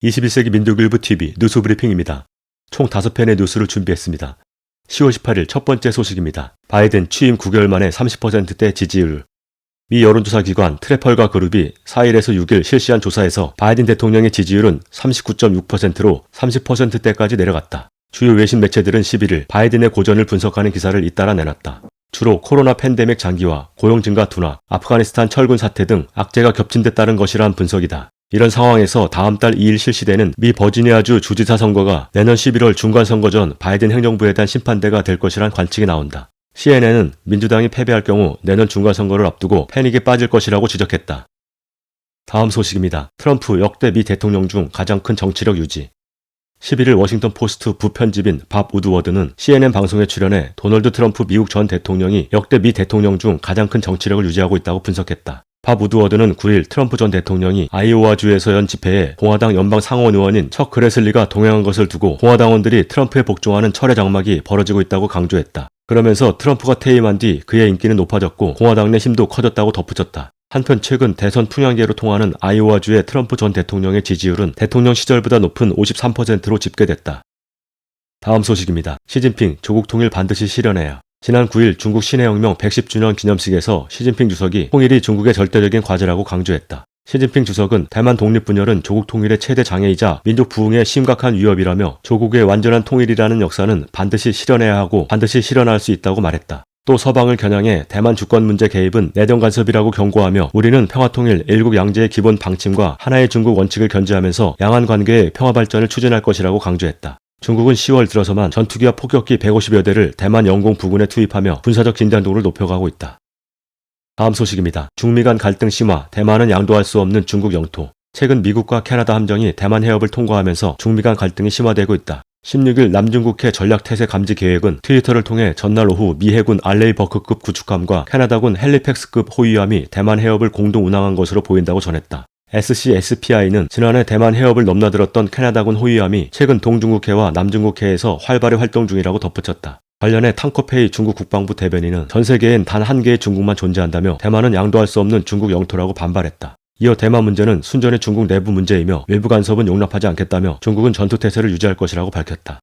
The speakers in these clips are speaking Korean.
21세기 민족일보 TV 뉴스 브리핑입니다. 총 5편의 뉴스를 준비했습니다. 10월 18일 첫 번째 소식입니다. 바이든 취임 9개월 만에 30%대 지지율. 미 여론조사 기관 트래펄가 그룹이 4일에서 6일 실시한 조사에서 바이든 대통령의 지지율은 39.6%로 30%대까지 내려갔다. 주요 외신 매체들은 11일 바이든의 고전을 분석하는 기사를 잇따라 내놨다. 주로 코로나 팬데믹 장기화, 고용 증가 둔화, 아프가니스탄 철군 사태 등 악재가 겹친 데 따른 것이란 분석이다. 이런 상황에서 다음 달 2일 실시되는 미 버지니아주 주지사 선거가 내년 11월 중간선거 전 바이든 행정부에 대한 심판대가 될 것이란 관측이 나온다. CNN은 민주당이 패배할 경우 내년 중간선거를 앞두고 패닉에 빠질 것이라고 지적했다. 다음 소식입니다. 트럼프 역대 미 대통령 중 가장 큰 정치력 유지. 11일 워싱턴 포스트 부편집인 밥 우드워드는 CNN 방송에 출연해 도널드 트럼프 미국 전 대통령이 역대 미 대통령 중 가장 큰 정치력을 유지하고 있다고 분석했다. 밥 우드워드는 9일 트럼프 전 대통령이 아이오와주에서 연 집회에 공화당 연방 상원 의원인 척 그레슬리가 동행한 것을 두고 공화당원들이 트럼프에 복종하는 철회 장막이 벌어지고 있다고 강조했다. 그러면서 트럼프가 퇴임한 뒤 그의 인기는 높아졌고 공화당 내 힘도 커졌다고 덧붙였다. 한편 최근 대선 풍향계로 통하는 아이오와주의 트럼프 전 대통령의 지지율은 대통령 시절보다 높은 53%로 집계됐다. 다음 소식입니다. 시진핑 조국 통일 반드시 실현해야. 지난 9일 중국 신해혁명 110주년 기념식에서 시진핑 주석이 통일이 중국의 절대적인 과제라고 강조했다. 시진핑 주석은 대만 독립분열은 조국 통일의 최대 장애이자 민족 부흥의 심각한 위협이라며 조국의 완전한 통일이라는 역사는 반드시 실현해야 하고 반드시 실현할 수 있다고 말했다. 또 서방을 겨냥해 대만 주권 문제 개입은 내정 간섭이라고 경고하며 우리는 평화통일 일국 양제의 기본 방침과 하나의 중국 원칙을 견지하면서 양안 관계의 평화 발전을 추진할 것이라고 강조했다. 중국은 10월 들어서만 전투기와 폭격기 150여 대를 대만 영공 부근에 투입하며 군사적 긴장도를 높여가고 있다. 다음 소식입니다. 중미 간 갈등 심화, 대만은 양도할 수 없는 중국 영토. 최근 미국과 캐나다 함정이 대만 해협을 통과하면서 중미 간 갈등이 심화되고 있다. 16일 남중국해 전략태세 감지 계획은 트위터를 통해 전날 오후 미 해군 알레이버크급 구축함과 캐나다군 헬리팩스급 호위함이 대만 해협을 공동 운항한 것으로 보인다고 전했다. SCSPI는 지난해 대만 해협을 넘나들었던 캐나다군 호위함이 최근 동중국해와 남중국해에서 활발히 활동 중이라고 덧붙였다. 관련해 탕커페이 중국 국방부 대변인은 전 세계엔 단 한 개의 중국만 존재한다며 대만은 양도할 수 없는 중국 영토라고 반발했다. 이어 대만 문제는 순전히 중국 내부 문제이며 외부 간섭은 용납하지 않겠다며 중국은 전투태세를 유지할 것이라고 밝혔다.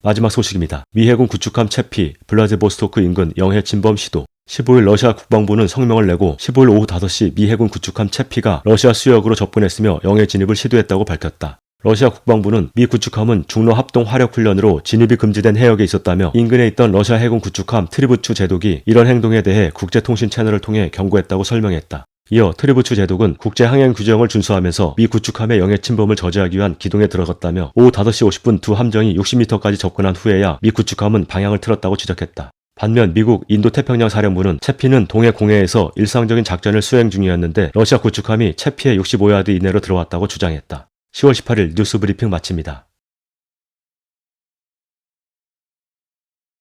마지막 소식입니다. 미 해군 구축함 채피, 블라디보스토크 인근 영해 침범 시도. 15일 러시아 국방부는 성명을 내고 15일 오후 5시 미 해군 구축함 채피가 러시아 수역으로 접근했으며 영해 진입을 시도했다고 밝혔다. 러시아 국방부는 미 구축함은 중로 합동 화력 훈련으로 진입이 금지된 해역에 있었다며 인근에 있던 러시아 해군 구축함 트리부추 제독이 이런 행동에 대해 국제통신 채널을 통해 경고했다고 설명했다. 이어 트리부추 제독은 국제항행 규정을 준수하면서 미 구축함의 영해 침범을 저지하기 위한 기동에 들어갔다며 오후 5시 50분 두 함정이 60m까지 접근한 후에야 미 구축함은 방향을 틀었다고 지적했다. 반면 미국 인도태평양 사령부는 채피는 동해 공해에서 일상적인 작전을 수행 중이었는데 러시아 구축함이 채피의 65야드 이내로 들어왔다고 주장했다. 10월 18일 뉴스 브리핑 마칩니다.